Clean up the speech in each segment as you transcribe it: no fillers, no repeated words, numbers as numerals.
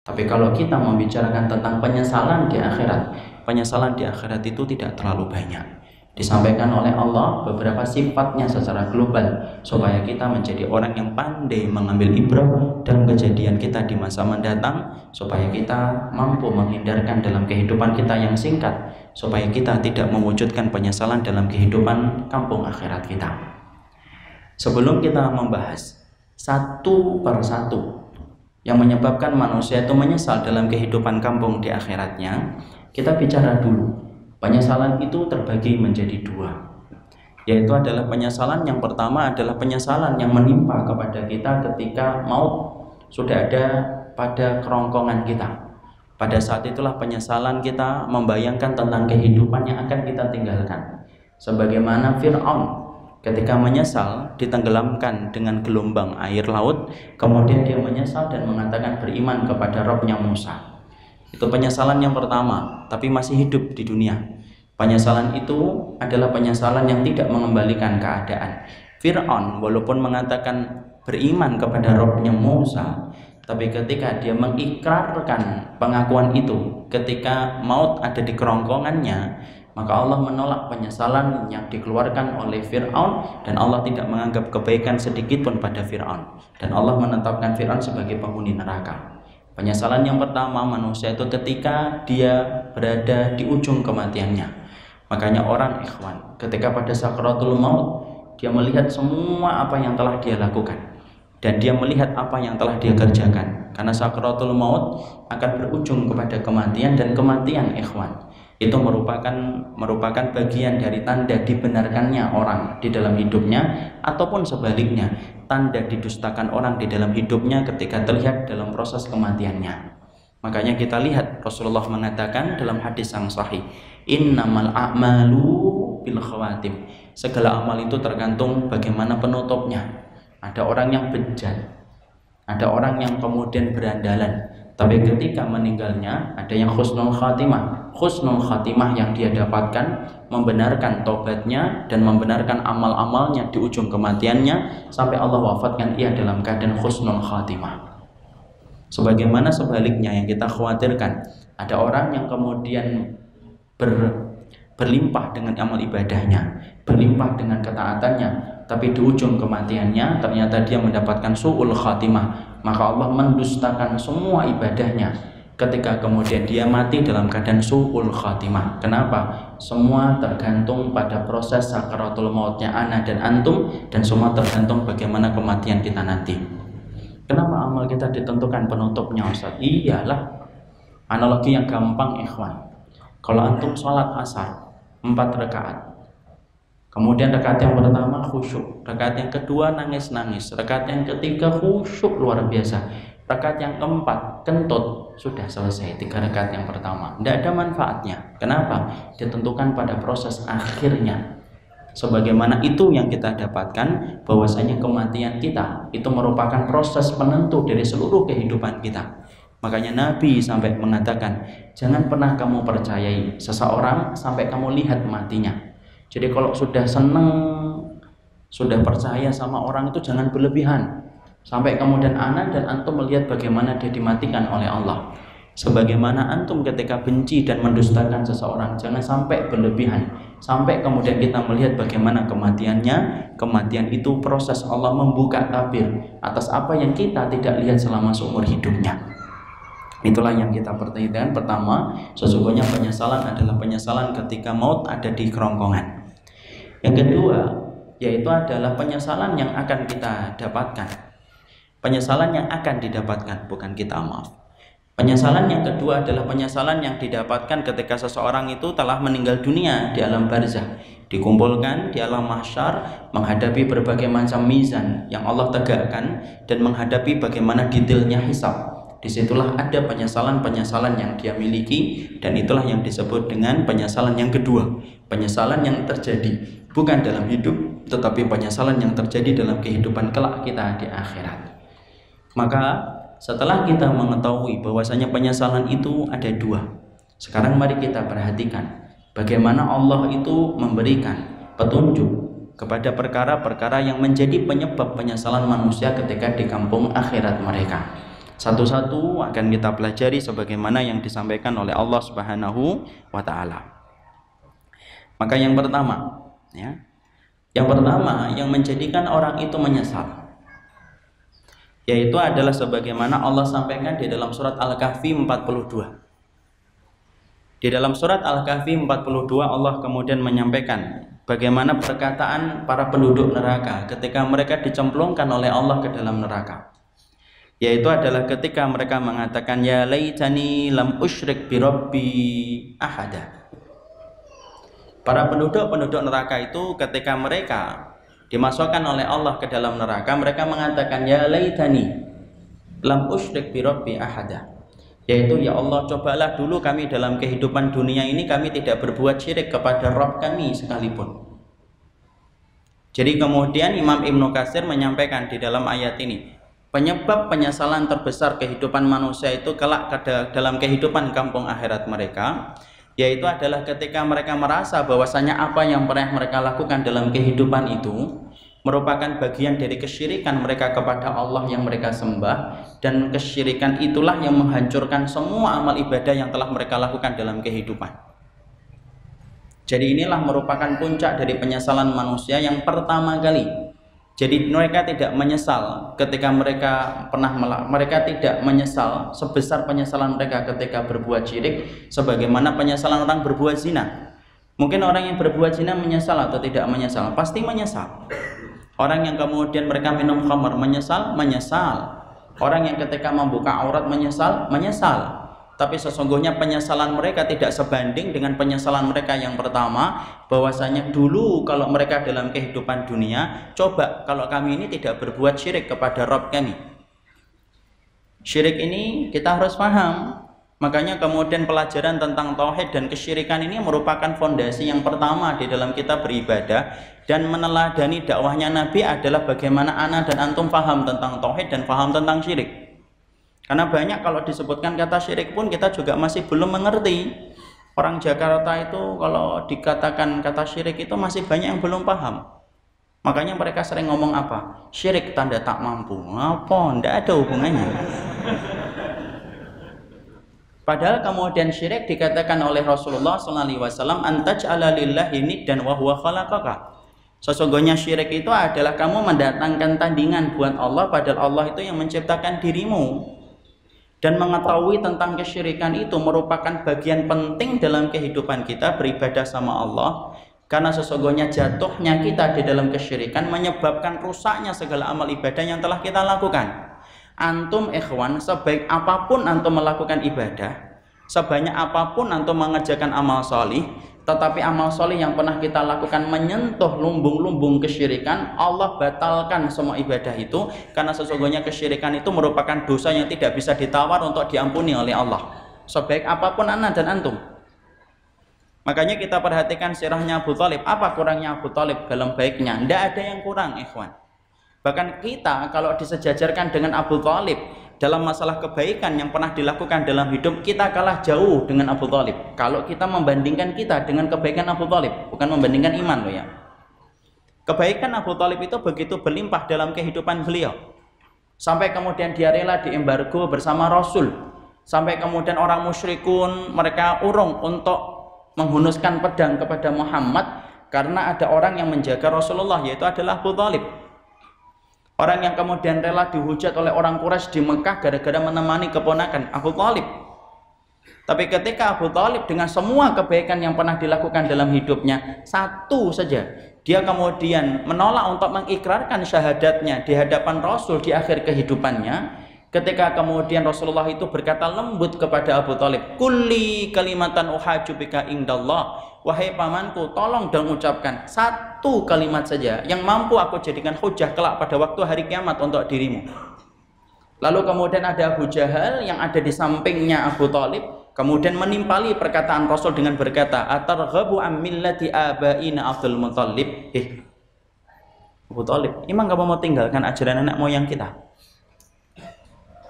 Tapi kalau kita membicarakan tentang penyesalan di akhirat itu tidak terlalu banyak. Disampaikan oleh Allah beberapa sifatnya secara global supaya kita menjadi orang yang pandai mengambil ibrah dalam kejadian kita di masa mendatang, supaya kita mampu menghindarkan dalam kehidupan kita yang singkat, supaya kita tidak mewujudkan penyesalan dalam kehidupan kampung akhirat kita. Sebelum kita membahas satu persatu yang menyebabkan manusia itu menyesal dalam kehidupan kampung di akhiratnya, kita bicara dulu. Penyesalan itu terbagi menjadi dua, yaitu adalah penyesalan yang pertama adalah penyesalan yang menimpa kepada kita ketika maut sudah ada pada kerongkongan kita. Pada saat itulah penyesalan kita membayangkan tentang kehidupan yang akan kita tinggalkan. Sebagaimana Fir'aun ketika menyesal ditenggelamkan dengan gelombang air laut, kemudian dia menyesal dan mengatakan beriman kepada Rabbnya Musa. Itu penyesalan yang pertama, tapi masih hidup di dunia. Penyesalan itu adalah penyesalan yang tidak mengembalikan keadaan. Fir'aun walaupun mengatakan beriman kepada Rabbnya Musa, tapi ketika dia mengikrarkan pengakuan itu ketika maut ada di kerongkongannya, maka Allah menolak penyesalan yang dikeluarkan oleh Fir'aun, dan Allah tidak menganggap kebaikan sedikit pun pada Fir'aun, dan Allah menetapkan Fir'aun sebagai penghuni neraka. Penyesalan yang pertama manusia itu ketika dia berada di ujung kematiannya. Makanya orang ikhwan ketika pada sakaratul maut, dia melihat semua apa yang telah dia lakukan, dan dia melihat apa yang telah dia kerjakan, karena sakaratul maut akan berujung kepada kematian, dan kematian ikhwan itu merupakan bagian dari tanda dibenarkannya orang di dalam hidupnya, ataupun sebaliknya, tanda didustakan orang di dalam hidupnya ketika terlihat dalam proses kematiannya. Makanya kita lihat Rasulullah mengatakan dalam hadis yang sahih, innamal a'malu bil khawatim. Segala amal itu tergantung bagaimana penutupnya. Ada orang yang bejat, ada orang yang kemudian berandalan, tapi ketika meninggalnya ada yang husnul khatimah. Husnul khatimah yang dia dapatkan membenarkan taubatnya dan membenarkan amal-amalnya di ujung kematiannya, sampai Allah wafatkan ia dalam keadaan husnul khatimah. Sebagaimana sebaliknya yang kita khawatirkan, ada orang yang kemudian berlimpah dengan amal ibadahnya, berlimpah dengan ketaatannya, tapi di ujung kematiannya ternyata dia mendapatkan su'ul khatimah, maka Allah mendustakan semua ibadahnya ketika kemudian dia mati dalam keadaan su'ul khatimah. Kenapa? Semua tergantung pada proses sakaratul mautnya ana dan antum, dan semua tergantung bagaimana kematian kita nanti. Kenapa amal kita ditentukan penutupnya, Ustaz? Iyalah, analogi yang gampang ikhwan. Kalau antum sholat asar 4 rakaat, kemudian rakaat yang pertama khusyuk, rakaat yang kedua nangis-nangis, rakaat yang ketiga khusyuk luar biasa, rakaat yang keempat kentut, sudah selesai 3 rakaat yang pertama. Tidak ada manfaatnya. Kenapa? Ditentukan pada proses akhirnya. Sebagaimana itu yang kita dapatkan, bahwasanya kematian kita itu merupakan proses penentu dari seluruh kehidupan kita. Makanya Nabi sampai mengatakan, jangan pernah kamu percayai seseorang sampai kamu lihat matinya. Jadi kalau sudah senang, sudah percaya sama orang itu jangan berlebihan, sampai kemudian ana dan antum melihat bagaimana dia dimatikan oleh Allah. Sebagaimana antum ketika benci dan mendustakan seseorang, jangan sampai berlebihan, sampai kemudian kita melihat bagaimana kematiannya. Kematian itu proses Allah membuka tabir atas apa yang kita tidak lihat selama seumur hidupnya. Itulah yang kita perhatikan. Pertama, sesungguhnya penyesalan adalah penyesalan ketika maut ada di kerongkongan. Yang kedua, yaitu adalah penyesalan yang akan kita dapatkan. Penyesalan yang akan didapatkan, bukan kita, maaf. Penyesalan yang kedua adalah penyesalan yang didapatkan ketika seseorang itu telah meninggal dunia di alam barzah, dikumpulkan di alam mahsyar, menghadapi berbagai macam mizan yang Allah tegakkan, dan menghadapi bagaimana detailnya hisab. Disitulah ada penyesalan-penyesalan yang dia miliki, dan itulah yang disebut dengan penyesalan yang kedua. Penyesalan yang terjadi bukan dalam hidup, tetapi penyesalan yang terjadi dalam kehidupan kelak kita di akhirat. Maka setelah kita mengetahui bahwasanya penyesalan itu ada dua, sekarang mari kita perhatikan bagaimana Allah itu memberikan petunjuk kepada perkara-perkara yang menjadi penyebab penyesalan manusia ketika di kampung akhirat mereka. Satu-satu akan kita pelajari sebagaimana yang disampaikan oleh Allah Subhanahu wa taala. Maka yang pertama, ya. Yang pertama yang menjadikan orang itu menyesal, yaitu adalah sebagaimana Allah sampaikan di dalam surat Al-Kahfi 42. Di dalam surat Al-Kahfi 42 Allah kemudian menyampaikan bagaimana perkataan para penduduk neraka ketika mereka dicemplungkan oleh Allah ke dalam neraka. Yaitu adalah ketika mereka mengatakan ya laitani lam usyrik bi rabbi ahada. Para penduduk neraka itu ketika mereka dimasukkan oleh Allah ke dalam neraka, mereka mengatakan ya laitani lam usyrik bi rabbi ahada. Yaitu ya Allah, cobalah dulu kami dalam kehidupan dunia ini kami tidak berbuat syirik kepada Rabb kami sekalipun. Jadi kemudian Imam Ibnu Katsir menyampaikan di dalam ayat ini, penyebab penyesalan terbesar kehidupan manusia itu kelak dalam kehidupan kampung akhirat mereka, yaitu adalah ketika mereka merasa bahwasanya apa yang pernah mereka lakukan dalam kehidupan itu merupakan bagian dari kesyirikan mereka kepada Allah yang mereka sembah, dan kesyirikan itulah yang menghancurkan semua amal ibadah yang telah mereka lakukan dalam kehidupan. Jadi inilah merupakan puncak dari penyesalan manusia yang pertama kali. Jadi mereka tidak menyesal ketika mereka tidak menyesal sebesar penyesalan mereka ketika berbuat syirik sebagaimana penyesalan orang berbuat zina. Mungkin orang yang berbuat zina menyesal atau tidak menyesal? Pasti menyesal. Orang yang kemudian mereka minum khamar menyesal? Menyesal. Orang yang ketika membuka aurat menyesal? Menyesal. Tapi sesungguhnya penyesalan mereka tidak sebanding dengan penyesalan mereka yang pertama, bahwasanya dulu kalau mereka dalam kehidupan dunia, coba kalau kami ini tidak berbuat syirik kepada Rabb kami. Syirik ini kita harus paham. Makanya kemudian pelajaran tentang tauhid dan kesyirikan ini merupakan fondasi yang pertama di dalam kita beribadah, dan meneladani dakwahnya Nabi adalah bagaimana ana dan antum paham tentang tauhid dan paham tentang syirik. Karena banyak kalau disebutkan kata syirik pun kita juga masih belum mengerti. Orang Jakarta itu kalau dikatakan kata syirik itu masih banyak yang belum paham. Makanya mereka sering ngomong apa? Syirik tanda tak mampu. Apa? Tidak ada hubungannya. Padahal kemudian syirik dikatakan oleh Rasulullah SAW, antaj'ala lillahi niddan wa huwa khalaqaka. Sesungguhnya syirik itu adalah kamu mendatangkan tandingan buat Allah padahal Allah itu yang menciptakan dirimu. Dan mengetahui tentang kesyirikan itu merupakan bagian penting dalam kehidupan kita beribadah sama Allah. Karena sesungguhnya jatuhnya kita di dalam kesyirikan menyebabkan rusaknya segala amal ibadah yang telah kita lakukan. Antum ikhwan, sebaik apapun antum melakukan ibadah, sebanyak apapun antum mengerjakan amal solih, tetapi amal solih yang pernah kita lakukan menyentuh lumbung-lumbung kesyirikan, Allah batalkan semua ibadah itu. Karena sesungguhnya kesyirikan itu merupakan dosa yang tidak bisa ditawar untuk diampuni oleh Allah, sebaik apapun ana dan antum. Makanya kita perhatikan sirahnya Abu Thalib. Apa kurangnya Abu Thalib dalam baiknya? Tidak ada yang kurang, ikhwan. Bahkan kita kalau disejajarkan dengan Abu Thalib dalam masalah kebaikan yang pernah dilakukan dalam hidup, kita kalah jauh dengan Abu Thalib. Kalau kita membandingkan kita dengan kebaikan Abu Thalib, bukan membandingkan iman loh ya. Kebaikan Abu Thalib itu begitu berlimpah dalam kehidupan beliau, sampai kemudian dia rela diembargo bersama Rasul. Sampai kemudian orang musyrikun mereka urung untuk menghunuskan pedang kepada Muhammad karena ada orang yang menjaga Rasulullah, yaitu adalah Abu Thalib. Orang yang kemudian rela dihujat oleh orang Quraisy di Mekah gara-gara menemani keponakan Abu Thalib. Tapi ketika Abu Thalib dengan semua kebaikan yang pernah dilakukan dalam hidupnya, satu saja, dia kemudian menolak untuk mengikrarkan syahadatnya di hadapan Rasul di akhir kehidupannya. Ketika kemudian Rasulullah itu berkata lembut kepada Abu Thalib, kulli kalimatan uhaju bika indallah. Wahai pamanku, tolong dan ucapkan satu kalimat saja yang mampu aku jadikan hujah kelak pada waktu hari kiamat untuk dirimu. Lalu kemudian ada Abu Jahal yang ada di sampingnya Abu Thalib, kemudian menimpali perkataan Rasul dengan berkata, atarghabu am millati abaina Abdul Muthalib. Abu Thalib, emang kamu mau tinggalkan ajaran anak moyang kita?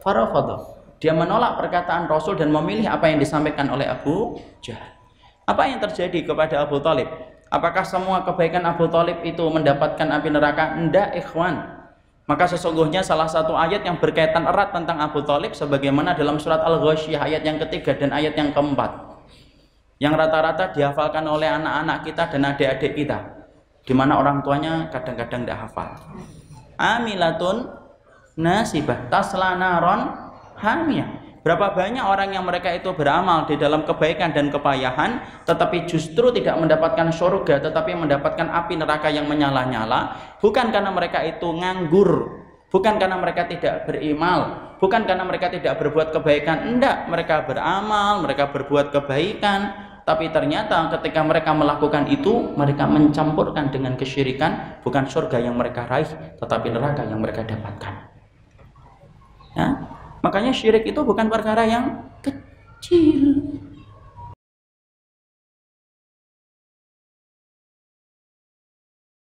Farafadha. Dia menolak perkataan Rasul dan memilih apa yang disampaikan oleh Abu Jahal. Apa yang terjadi kepada Abu Thalib? Apakah semua kebaikan Abu Thalib itu mendapatkan api neraka? Tidak, ikhwan. Maka sesungguhnya salah satu ayat yang berkaitan erat tentang Abu Thalib sebagaimana dalam surat Al-Ghasyiyah ayat yang ketiga dan ayat yang keempat, yang rata-rata dihafalkan oleh anak-anak kita dan adik-adik kita, di mana orang tuanya kadang-kadang tidak hafal. Amilatun nasibah tasla naron hamiyah. Berapa banyak orang yang mereka itu beramal di dalam kebaikan dan kepayahan, tetapi justru tidak mendapatkan surga, tetapi mendapatkan api neraka yang menyala-nyala, bukan karena mereka itu nganggur, bukan karena mereka tidak berimal, bukan karena mereka tidak berbuat kebaikan, enggak, mereka beramal, mereka berbuat kebaikan, tapi ternyata ketika mereka melakukan itu, mereka mencampurkan dengan kesyirikan, bukan surga yang mereka raih, tetapi neraka yang mereka dapatkan. Ya? Makanya syirik itu bukan perkara yang kecil.